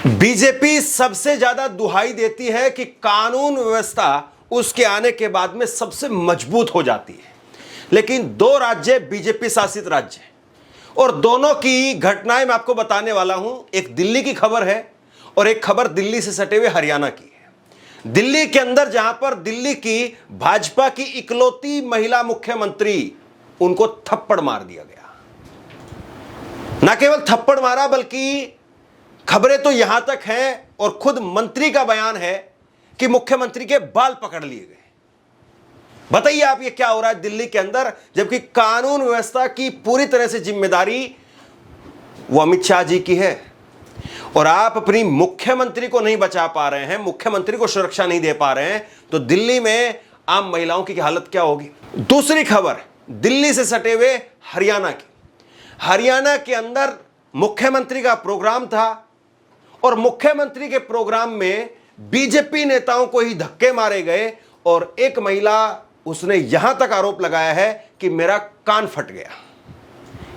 BJP सबसे ज्यादा दुहाई देती है कि कानून व्यवस्था उसके आने के बाद में सबसे मजबूत हो जाती है, लेकिन दो राज्य बीजेपी शासित राज्य हैं और दोनों की घटनाएं मैं आपको बताने वाला हूं। एक दिल्ली की खबर है और एक खबर दिल्ली से सटे हुए हरियाणा की है। दिल्ली के अंदर जहां पर दिल्ली की भाजपा की इकलौती महिला मुख्यमंत्री, उनको थप्पड़ मार दिया गया। ना केवल थप्पड़ मारा बल्कि खबरें तो यहां तक हैं और खुद मंत्री का बयान है कि मुख्यमंत्री के बाल पकड़ लिए गए। बताइए आप, ये क्या हो रहा है दिल्ली के अंदर, जबकि कानून व्यवस्था की पूरी तरह से जिम्मेदारी वो अमित शाह जी की है और आप अपनी मुख्यमंत्री को नहीं बचा पा रहे हैं, मुख्यमंत्री को सुरक्षा नहीं दे पा रहे हैं, तो दिल्ली में आम महिलाओं की हालत क्या होगी। दूसरी खबर दिल्ली से सटे हुए हरियाणा की। हरियाणा के अंदर मुख्यमंत्री का प्रोग्राम था और मुख्यमंत्री के प्रोग्राम में बीजेपी नेताओं को ही धक्के मारे गए और एक महिला, उसने यहां तक आरोप लगाया है कि मेरा कान फट गया,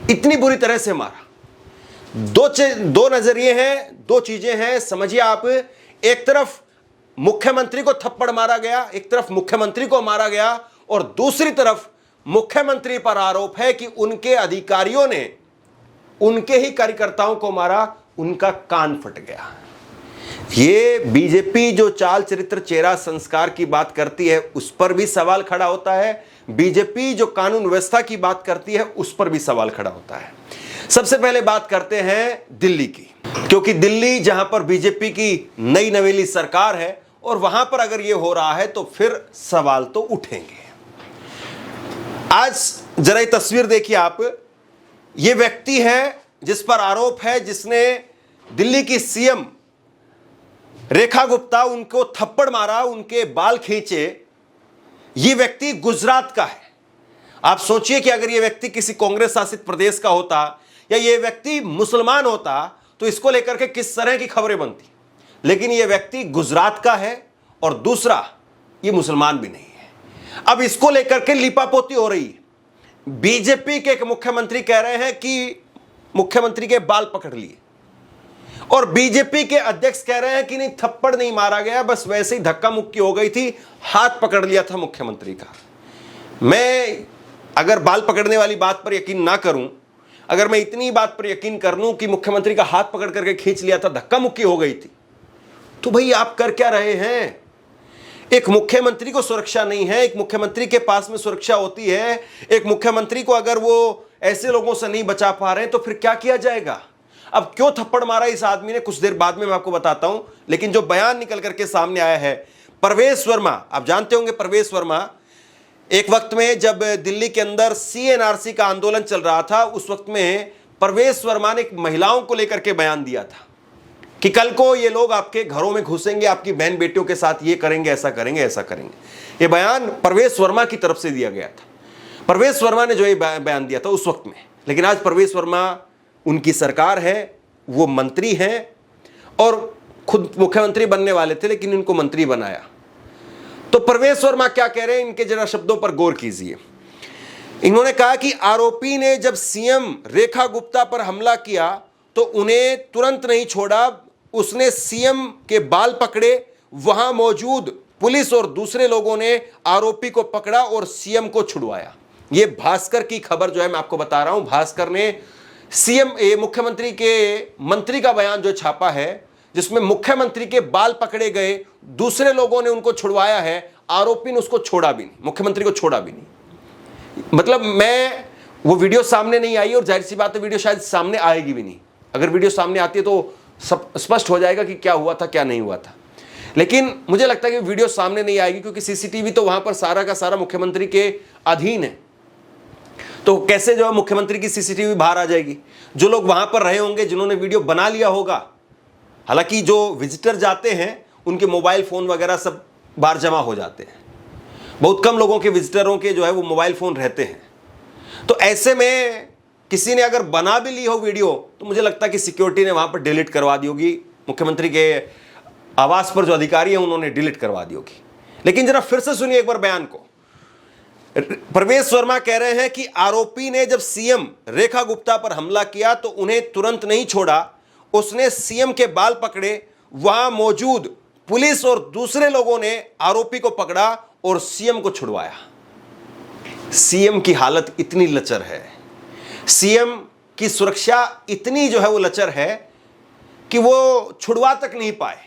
इतनी बुरी तरह से मारा। दो नजरिए हैं, दो चीजें हैं, समझिए आप। एक तरफ मुख्यमंत्री को थप्पड़ मारा गया, एक तरफ मुख्यमंत्री को मारा गया और दूसरी तरफ मुख्यमंत्री पर आरोप है कि उनके अधिकारियों ने उनके ही कार्यकर्ताओं को मारा, उनका कान फट गया। ये बीजेपी जो चाल चरित्र चेहरा संस्कार की बात करती है उस पर भी सवाल खड़ा होता है, बीजेपी जो कानून व्यवस्था की बात करती है उस पर भी सवाल खड़ा होता है। सबसे पहले बात करते हैं दिल्ली की, क्योंकि दिल्ली जहां पर बीजेपी की नई नवेली सरकार है और वहां पर अगर यह हो रहा है तो फिर सवाल तो उठेंगे। आज जरा ये तस्वीर देखिए आप। ये व्यक्ति है जिस पर आरोप है, जिसने दिल्ली की सीएम रेखा गुप्ता, उनको थप्पड़ मारा, उनके बाल खींचे। ये व्यक्ति गुजरात का है। आप सोचिए कि अगर ये व्यक्ति किसी कांग्रेस शासित प्रदेश का होता या ये व्यक्ति मुसलमान होता तो इसको लेकर के किस तरह की खबरें बनती, लेकिन ये व्यक्ति गुजरात का है और दूसरा ये मुसलमान भी नहीं है। अब इसको लेकर के लीपापोती हो रही है। बीजेपी के एक मुख्यमंत्री कह रहे हैं कि मुख्यमंत्री के बाल पकड़ लिए और बीजेपी के अध्यक्ष कह रहे हैं कि नहीं, थप्पड़ नहीं मारा गया, बस वैसे ही धक्का मुक्की हो गई थी, हाथ पकड़ लिया था मुख्यमंत्री का। मैं अगर बाल पकड़ने वाली बात पर यकीन ना करूं, अगर मैं इतनी बात पर यकीन कर लूं कि मुख्यमंत्री का हाथ पकड़ करके खींच लिया था, धक्का मुक्की हो गई थी, तो भाई आप कर क्या रहे हैं। एक मुख्यमंत्री को सुरक्षा नहीं है, एक मुख्यमंत्री के पास में सुरक्षा होती है, एक मुख्यमंत्री को अगर वो ऐसे लोगों से नहीं बचा पा रहे हैं तो फिर क्या किया जाएगा। अब क्यों थप्पड़ मारा इस आदमी ने, कुछ देर बाद में मैं आपको बताता हूं, लेकिन जो बयान निकल करके सामने आया है, परवेश वर्मा, आप जानते होंगे परवेश वर्मा, एक वक्त में जब दिल्ली के अंदर सीएनआरसी का आंदोलन चल रहा था, उस वक्त में परवेश वर्मा ने महिलाओं को लेकर के बयान दिया था कि कल को ये लोग आपके घरों में घुसेंगे, आपकी बहन बेटियों के साथ ये करेंगे, ऐसा करेंगे, ऐसा करेंगे। ये बयान परवेश वर्मा की तरफ से दिया गया था। परवेश वर्मा ने जो ये बयान दिया था उस वक्त में, लेकिन आज परवेश वर्मा, उनकी सरकार है, वो मंत्री हैं और खुद मुख्यमंत्री बनने वाले थे लेकिन इनको मंत्री बनाया। तो परवेश वर्मा क्या कह रहे हैं, इनके जरा शब्दों पर गौर कीजिए। इन्होंने कहा कि आरोपी ने जब सीएम रेखा गुप्ता पर हमला किया तो उन्हें तुरंत नहीं छोड़ा, उसने सीएम के बाल पकड़े, वहां मौजूद पुलिस और दूसरे लोगों ने आरोपी को पकड़ा और सीएम को छुड़वाया। ये भास्कर की खबर जो है मैं आपको बता रहा हूं, भास्कर ने सीएम मुख्यमंत्री के मंत्री का बयान जो छापा है, जिसमें मुख्यमंत्री के बाल पकड़े गए, दूसरे लोगों ने उनको छुड़वाया है, आरोपी ने उसको छोड़ा भी नहीं, मुख्यमंत्री को छोड़ा भी नहीं। मतलब वो वीडियो सामने नहीं आई और जाहिर सी बात है वीडियो शायद सामने आएगी भी नहीं। अगर वीडियो सामने आती है तो सब स्पष्ट हो जाएगा कि क्या हुआ था क्या नहीं हुआ था, लेकिन मुझे लगता है कि वीडियो सामने नहीं आएगी क्योंकि सीसीटीवी तो वहां पर सारा का सारा मुख्यमंत्री के अधीन है। तो कैसे जो है मुख्यमंत्री की सीसीटीवी बाहर आ जाएगी। जो लोग वहां पर रहे होंगे, जिन्होंने वीडियो बना लिया होगा, हालांकि जो विजिटर जाते हैं उनके मोबाइल फोन वगैरह सब बाहर जमा हो जाते हैं, बहुत कम लोगों के विजिटरों के जो है वो मोबाइल फोन रहते हैं। तो ऐसे में किसी ने अगर बना भी ली हो वीडियो तो मुझे लगता है कि सिक्योरिटी ने वहां पर डिलीट करवा दी होगी, मुख्यमंत्री के आवास पर जो अधिकारी हैं उन्होंने डिलीट करवा दी होगी। लेकिन जरा फिर से सुनिए एक बार बयान को। परवेश वर्मा कह रहे हैं कि आरोपी ने जब सीएम रेखा गुप्ता पर हमला किया तो उन्हें तुरंत नहीं छोड़ा, उसने सीएम के बाल पकड़े, वहां मौजूद पुलिस और दूसरे लोगों ने आरोपी को पकड़ा और सीएम को छुड़वाया। सीएम की हालत इतनी लचर है, सीएम की सुरक्षा इतनी जो है वो लचर है कि वो छुड़वा तक नहीं पाए,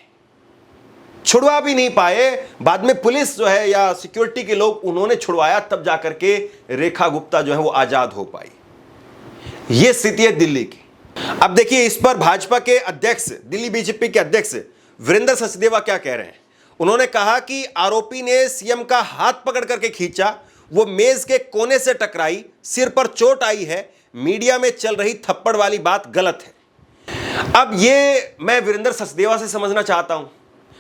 छुड़वा भी नहीं पाए। बाद में पुलिस जो है या सिक्योरिटी के लोग उन्होंने छुड़वाया, तब जाकर के रेखा गुप्ता जो है वो आजाद हो पाई। यह स्थिति है दिल्ली की। अब देखिए, इस पर भाजपा के अध्यक्ष, दिल्ली बीजेपी के अध्यक्ष वीरेंद्र सचदेवा क्या कह रहे हैं। उन्होंने कहा कि आरोपी ने सीएम का हाथ पकड़ करके खींचा, वो मेज के कोने से टकराई, सिर पर चोट आई है, मीडिया में चल रही थप्पड़ वाली बात गलत है। अब ये मैं वीरेंद्र सचदेवा से समझना चाहता हूं।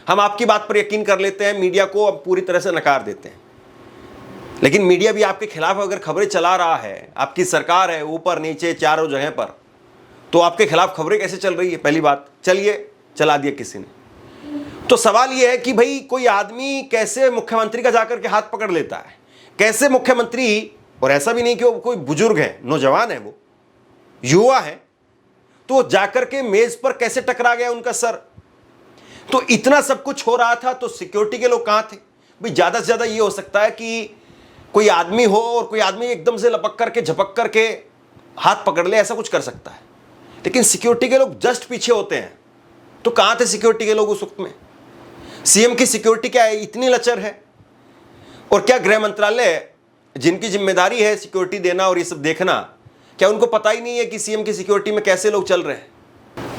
हम आपकी बात पर यकीन कर लेते हैं, मीडिया को अब पूरी तरह से नकार देते हैं, लेकिन मीडिया भी आपके खिलाफ अगर खबरें चला रहा है, आपकी सरकार है ऊपर नीचे चारों जगह पर, तो आपके खिलाफ खबरें कैसे चल रही है? पहली बात, चलिए चला दिया किसी ने। तो सवाल यह है कि भाई कोई आदमी कैसे मुख्यमंत्री का जाकर के हाथ पकड़ लेता है? कैसे मुख्यमंत्री, और ऐसा भी नहीं कि वो कोई बुजुर्ग है, नौजवान है, वो युवा है, तो जाकर के मेज पर कैसे टकरा गया उनका सर? तो इतना सब कुछ हो रहा था तो सिक्योरिटी के लोग कहां थे भाई? ज्यादा से ज्यादा ये हो सकता है कि कोई आदमी हो और कोई आदमी एकदम से लपक करके झपक करके हाथ पकड़ ले, ऐसा कुछ कर सकता है, लेकिन सिक्योरिटी के लोग जस्ट पीछे होते हैं। तो कहां थे सिक्योरिटी के लोग उस वक्त में? सीएम की सिक्योरिटी क्या है, इतनी लचर है? और क्या गृह मंत्रालय, जिनकी जिम्मेदारी है सिक्योरिटी देना और ये सब देखना, क्या उनको पता ही नहीं है कि सीएम की सिक्योरिटी में कैसे लोग चल रहे हैं?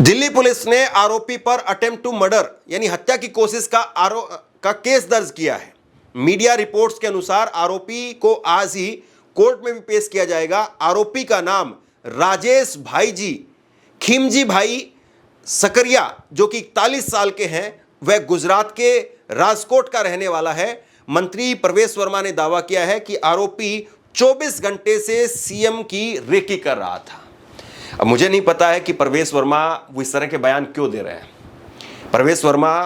दिल्ली पुलिस ने आरोपी पर अटेम्प्ट टू मर्डर यानी हत्या की कोशिश का केस दर्ज किया है। मीडिया रिपोर्ट्स के अनुसार आरोपी को आज ही कोर्ट में भी पेश किया जाएगा। आरोपी का नाम राजेश भाईजी खिमजी भाई सकरिया, जो कि 41 साल के हैं, वह गुजरात के राजकोट का रहने वाला है। मंत्री प्रवेश वर्मा ने दावा किया है कि आरोपी 24 घंटे से सीएम की रेकी कर रहा था। अब मुझे नहीं पता है कि प्रवेश वर्मा वो इस तरह के बयान क्यों दे रहे हैं। प्रवेश वर्मा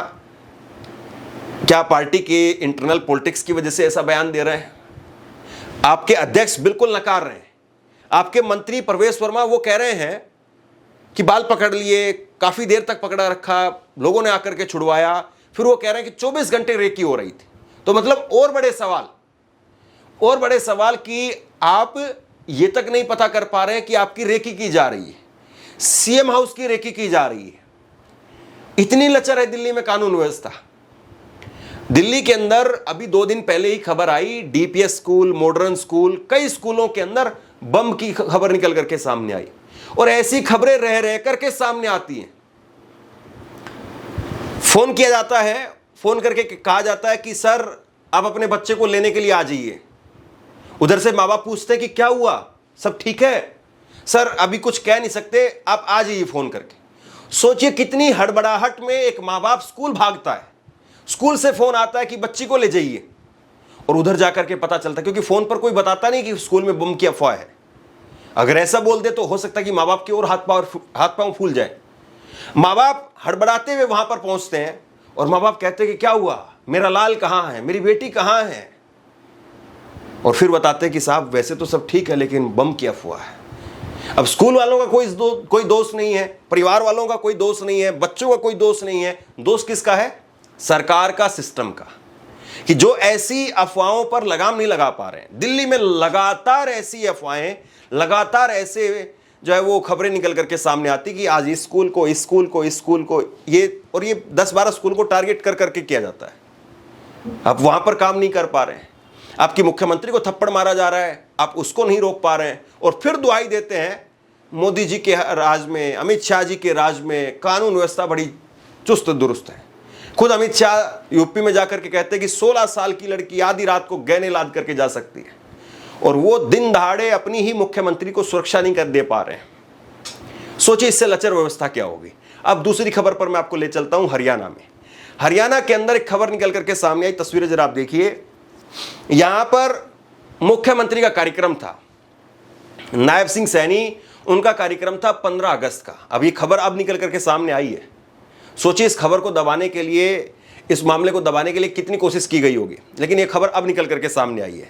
क्या पार्टी के इंटरनल पॉलिटिक्स की वजह से ऐसा बयान दे रहे हैं? आपके अध्यक्ष बिल्कुल नकार रहे हैं। आपके मंत्री प्रवेश वर्मा वो कह रहे हैं कि बाल पकड़ लिए, काफी देर तक पकड़ा रखा, लोगों ने आकर के छुड़वाया, फिर वो कह रहे हैं कि 24 घंटे रेकी हो रही थी। तो मतलब और बड़े सवाल कि आप ये तक नहीं पता कर पा रहे हैं कि आपकी रेकी की जा रही है, सीएम हाउस की रेकी की जा रही है। इतनी लचर है दिल्ली में कानून व्यवस्था। दिल्ली के अंदर अभी 2 दिन पहले ही खबर आई, डीपीएस स्कूल, मॉडर्न स्कूल, कई स्कूलों के अंदर बम की खबर निकल करके सामने आई, और ऐसी खबरें रह रह करके सामने आती हैं। फोन किया जाता है, फोन करके कहा जाता है कि सर आप अपने बच्चे को लेने के लिए आ जाइए। उधर से माँ बाप पूछते हैं कि क्या हुआ, सब ठीक है? सर अभी कुछ कह नहीं सकते, आप आ जाइए फोन करके। सोचिए कितनी हड़बड़ाहट में एक माँ बाप स्कूल भागता है, स्कूल से फोन आता है कि बच्ची को ले जाइए, और उधर जाकर के पता चलता है, क्योंकि फोन पर कोई बताता नहीं कि स्कूल में बम की अफवाह है। अगर ऐसा बोल दे तो हो सकता है कि माँ बाप की और हाथ पांव फूल जाए। माँ बाप हड़बड़ाते हुए वहां पर पहुंचते हैं और माँ बाप कहते हैं कि क्या हुआ, मेरा लाल कहां है, मेरी बेटी कहां है? और फिर बताते हैं कि साहब वैसे तो सब ठीक है, लेकिन बम की अफवाह है। अब स्कूल वालों का कोई दोष नहीं है, परिवार वालों का कोई दोष नहीं है, बच्चों का कोई दोष नहीं है। दोष किसका है? सरकार का, सिस्टम का, कि जो ऐसी अफवाहों पर लगाम नहीं लगा पा रहे हैं। दिल्ली में लगातार ऐसी अफवाहें, लगातार ऐसे जो है वो खबरें निकल करके सामने आती कि आज इस स्कूल को, इस स्कूल को, इस स्कूल को, ये 10-12 स्कूल को टारगेट कर करके किया जाता है। आप वहां पर काम नहीं कर पा रहे हैं, आपकी मुख्यमंत्री को थप्पड़ मारा जा रहा है, आप उसको नहीं रोक पा रहे हैं, और फिर दुहाई देते हैं मोदी जी के राज में, अमित शाह जी के राज में कानून व्यवस्था बड़ी चुस्त दुरुस्त है। खुद अमित शाह यूपी में जाकर के कहते हैं कि 16 साल की लड़की आधी रात को गहने लाद करके जा सकती है, और वो दिन दहाड़े अपनी ही मुख्यमंत्री को सुरक्षा नहीं कर दे पा रहे हैं। सोचिए इससे लचर व्यवस्था क्या होगी। अब दूसरी खबर पर मैं आपको ले चलता हूं। हरियाणा में, हरियाणा के अंदर एक खबर निकल करके सामने आई। तस्वीरें जरा आप देखिए। यहां पर मुख्यमंत्री का कार्यक्रम था, नायब सिंह सैनी, उनका कार्यक्रम था 15 अगस्त का। अब ये खबर अब निकल करके सामने आई है। सोचिए इस खबर को दबाने के लिए, इस मामले को दबाने के लिए कितनी कोशिश की गई होगी, लेकिन ये खबर अब निकल करके सामने आई है।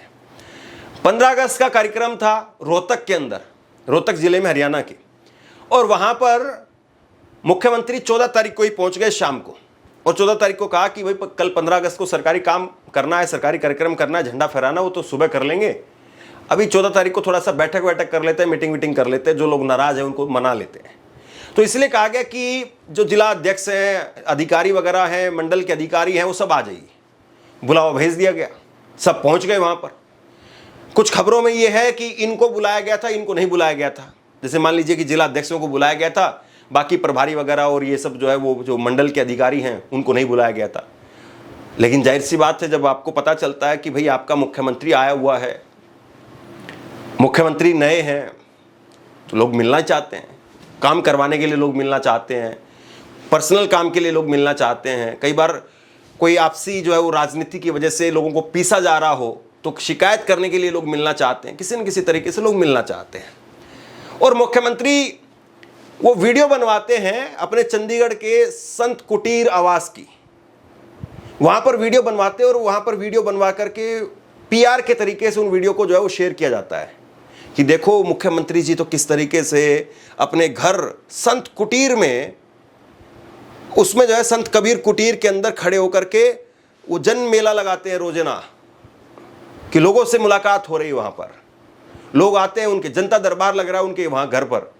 15 अगस्त का कार्यक्रम था रोहतक के अंदर, रोहतक जिले में, हरियाणा के, और वहां पर मुख्यमंत्री 14 तारीख को ही पहुंच गए शाम को, और 14 तारीख को कहा कि भाई कल 15 अगस्त को सरकारी काम करना है, सरकारी कार्यक्रम करना है, झंडा फहराना, वो तो सुबह कर लेंगे। अभी 14 तारीख को थोड़ा सा बैठक कर लेते हैं, मीटिंग कर लेते हैं, जो लोग नाराज हैं उनको मना लेते हैं। तो इसलिए कहा गया कि जो जिला अध्यक्ष हैं, अधिकारी वगैरह हैं, मंडल के अधिकारी हैं, वो सब आ जाइए। बुलावा भेज दिया गया, सब पहुंच गए वहां पर। कुछ खबरों में ये है कि इनको बुलाया गया था, इनको नहीं बुलाया गया था। जैसे मान लीजिए कि जिला अध्यक्षों को बुलाया गया था, बाकी प्रभारी वगैरह और ये सब जो है वो जो मंडल के अधिकारी हैं उनको नहीं बुलाया गया था। लेकिन जाहिर सी बात है, जब आपको पता चलता है कि भाई आपका मुख्यमंत्री आया हुआ है, मुख्यमंत्री नए हैं, तो लोग मिलना चाहते हैं, काम करवाने के लिए लोग मिलना चाहते हैं, पर्सनल काम के लिए लोग मिलना चाहते हैं। कई बार कोई आपसी जो है वो राजनीति की वजह से लोगों को पीसा जा रहा हो तो शिकायत करने के लिए लोग मिलना चाहते हैं, किसी न किसी तरीके से लोग मिलना चाहते हैं। और मुख्यमंत्री वो वीडियो बनवाते हैं अपने चंडीगढ़ के संत कुटीर आवास की, वहां पर वीडियो बनवाते हैं और वहां पर वीडियो बनवा करके पीआर के तरीके से उन वीडियो को जो है वो शेयर किया जाता है कि देखो मुख्यमंत्री जी तो किस तरीके से अपने घर संत कुटीर में, उसमें जो है संत कबीर कुटीर के अंदर खड़े होकर के वो जन मेला लगाते हैं रोजाना, कि लोगों से मुलाकात हो रही है, वहां पर लोग आते हैं, उनके जनता दरबार लग रहा है उनके वहां घर पर।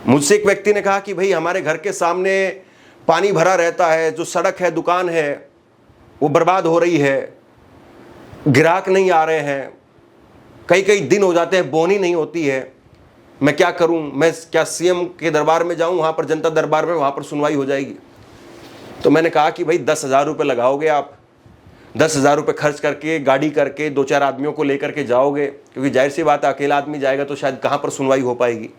मुझसे एक व्यक्ति ने कहा कि भाई हमारे घर के सामने पानी भरा रहता है, जो सड़क है, दुकान है, वो बर्बाद हो रही है, ग्राहक नहीं आ रहे हैं, कई दिन हो जाते हैं, बोनी नहीं होती है, मैं क्या करूं, मैं क्या सीएम के दरबार में जाऊं, वहां पर जनता दरबार में, वहां पर सुनवाई हो जाएगी। तो मैंने कहा कि भाई 10,000 रुपये लगाओगे आप, 10,000 रुपये खर्च करके, गाड़ी करके, 2-4 आदमियों को लेकर के जाओगे, क्योंकि जाहिर सी बात है अकेला आदमी जाएगा तो शायद कहां पर सुनवाई हो पाएगी।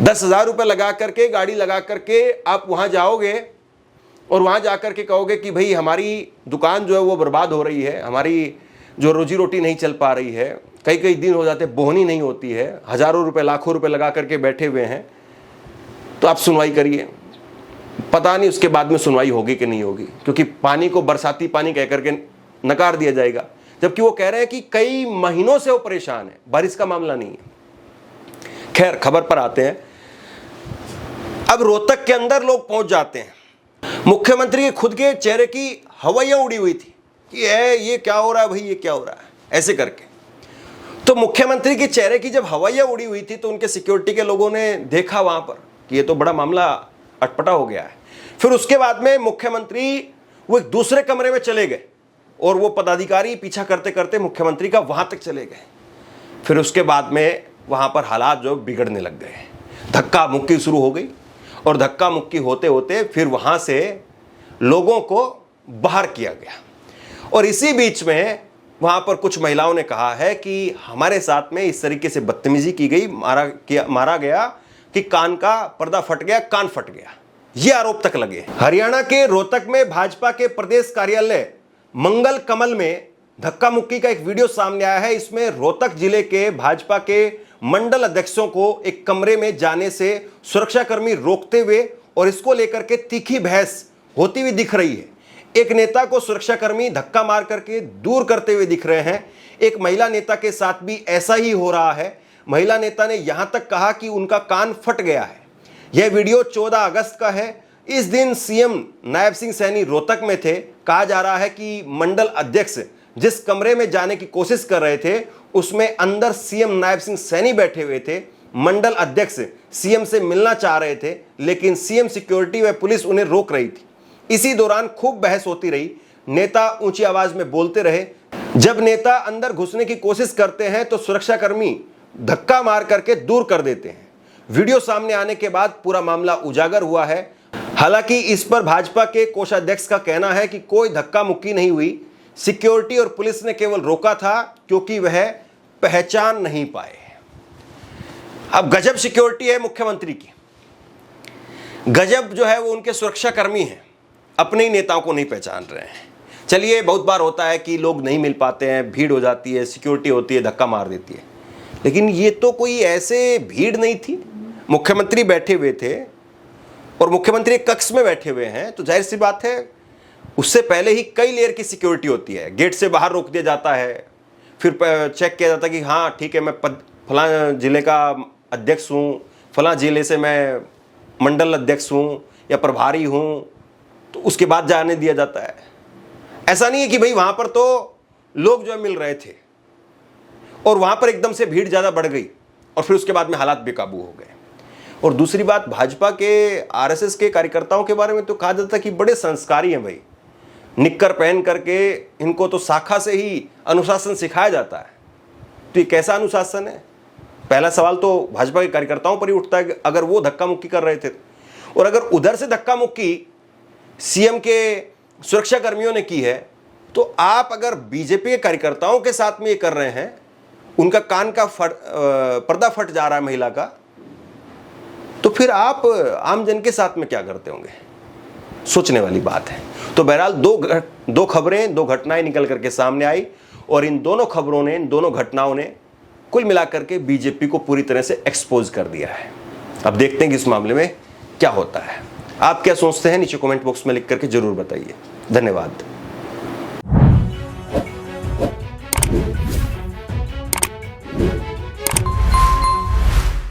10,000 रुपये लगा करके, गाड़ी लगा करके आप वहां जाओगे और वहां जाकर के कहोगे कि भाई हमारी दुकान जो है वो बर्बाद हो रही है, हमारी जो रोजी रोटी नहीं चल पा रही है, कई दिन हो जाते, बोहनी नहीं होती है, हजारों रुपए, लाखों रुपए लगा करके बैठे हुए हैं, तो आप सुनवाई करिए। पता नहीं उसके बाद में सुनवाई होगी कि नहीं होगी, क्योंकि पानी को बरसाती पानी कह करके नकार दिया जाएगा, जबकि वो कह रहे हैं कि कई महीनों से वो परेशान है, बारिश का मामला नहीं है। खैर, खबर पर आते हैं। अब रोहतक के अंदर लोग पहुंच जाते हैं। मुख्यमंत्री के खुद के चेहरे की हवाइयां उड़ी हुई थी कि ये क्या हो रहा है भाई, ये क्या हो रहा है, ऐसे करके। तो मुख्यमंत्री के चेहरे की जब हवाइयां उड़ी हुई थी तो उनके सिक्योरिटी के लोगों ने देखा वहां पर कि ये तो बड़ा मामला अटपटा हो गया है। फिर उसके बाद में मुख्यमंत्री वो एक दूसरे कमरे में चले गए और वो पदाधिकारी पीछा करते करते मुख्यमंत्री का वहां तक चले गए। फिर उसके बाद में वहां पर हालात जो बिगड़ने लग गए, धक्का मुक्की शुरू हो गई, और धक्का मुक्की होते होते फिर वहां से लोगों को बाहर किया गया। और इसी बीच में वहां पर कुछ महिलाओं ने कहा है कि हमारे साथ में इस तरीके से बदतमीजी की गई, मारा गया कि कान का पर्दा फट गया, कान फट गया, ये आरोप तक लगे। हरियाणा के रोहतक में भाजपा के प्रदेश कार्यालय मंगल कमल में धक्का मुक्की का एक वीडियो सामने आया है। इसमें रोहतक जिले के भाजपा के मंडल अध्यक्षों को एक कमरे में जाने से सुरक्षाकर्मी रोकते हुए और इसको लेकर के तीखी बहस होती हुई दिख रही है। एक नेता को सुरक्षाकर्मी धक्का मार करके दूर करते हुए दिख रहे हैं। एक महिला नेता के साथ भी ऐसा ही हो रहा है। महिला नेता ने यहां तक कहा कि उनका कान फट गया है। यह वीडियो 14 अगस्त का है। इस दिन सीएम नायब सिंह सैनी रोहतक में थे। कहा जा रहा है कि मंडल अध्यक्ष जिस कमरे में जाने की कोशिश कर रहे थे उसमें अंदर सीएम नायब सिंह सैनी बैठे हुए थे। मंडल अध्यक्ष सीएम से मिलना चाह रहे थे, लेकिन सीएम सिक्योरिटी व पुलिस उन्हें रोक रही थी। इसी दौरान खूब बहस होती रही। नेता ऊंची आवाज में बोलते रहे। जब नेता अंदर घुसने की कोशिश करते हैं तो सुरक्षाकर्मी धक्का मार करके दूर कर देते हैं। वीडियो सामने आने के बाद पूरा मामला उजागर हुआ है। हालांकि इस पर भाजपा के कोषाध्यक्ष का कहना है कि कोई धक्का मुक्की नहीं हुई, सिक्योरिटी और पुलिस ने केवल रोका था क्योंकि वह पहचान नहीं पाए। अब गजब सिक्योरिटी है मुख्यमंत्री की, गजब जो है वो उनके सुरक्षाकर्मी हैं, अपने ही नेताओं को नहीं पहचान रहे हैं। चलिए, बहुत बार होता है कि लोग नहीं मिल पाते हैं, भीड़ हो जाती है, सिक्योरिटी होती है, धक्का मार देती है, लेकिन ये तो कोई ऐसे भीड़ नहीं थी। मुख्यमंत्री बैठे हुए थे और मुख्यमंत्री एक कक्ष में बैठे हुए हैं, तो जाहिर सी बात है उससे पहले ही कई लेयर की सिक्योरिटी होती है। गेट से बाहर रोक दिया जाता है, फिर चेक किया जाता है कि हाँ ठीक है, मैं फलां जिले का अध्यक्ष हूँ, फलां जिले से मैं मंडल अध्यक्ष हूं या प्रभारी हूं तो उसके बाद जाने दिया जाता है। ऐसा नहीं है कि भाई वहां पर तो लोग जो है मिल रहे थे और वहां पर एकदम से भीड़ ज्यादा बढ़ गई और फिर उसके बाद में हालात बेकाबू हो गए। और दूसरी बात, भाजपा के आरएसएस के कार्यकर्ताओं के बारे में तो कहा जाता है कि बड़े संस्कारी हैं भाई, निक्कर पहन करके इनको तो शाखा से ही अनुशासन सिखाया जाता है। तो ये कैसा अनुशासन है? पहला सवाल तो भाजपा के कार्यकर्ताओं पर ही उठता है कि अगर वो धक्का मुक्की कर रहे थे और अगर उधर से धक्का मुक्की सीएम के सुरक्षा कर्मियों ने की है, तो आप अगर बीजेपी के कार्यकर्ताओं के साथ में ये कर रहे हैं, उनका कान का पर्दा फट जा रहा है महिला का, तो फिर आप आम जन के साथ में क्या करते होंगे? सोचने वाली बात है। तो बहरहाल दो खबरें, दो घटनाएं निकल करके सामने आई और इन दोनों खबरों ने, इन दोनों घटनाओं ने कुल मिलाकर के बीजेपी को पूरी तरह से एक्सपोज कर दिया है। अब देखते हैं कि इस मामले में क्या होता है। आप क्या सोचते हैं नीचे कमेंट बॉक्स में लिख करके जरूर बताइए। धन्यवाद।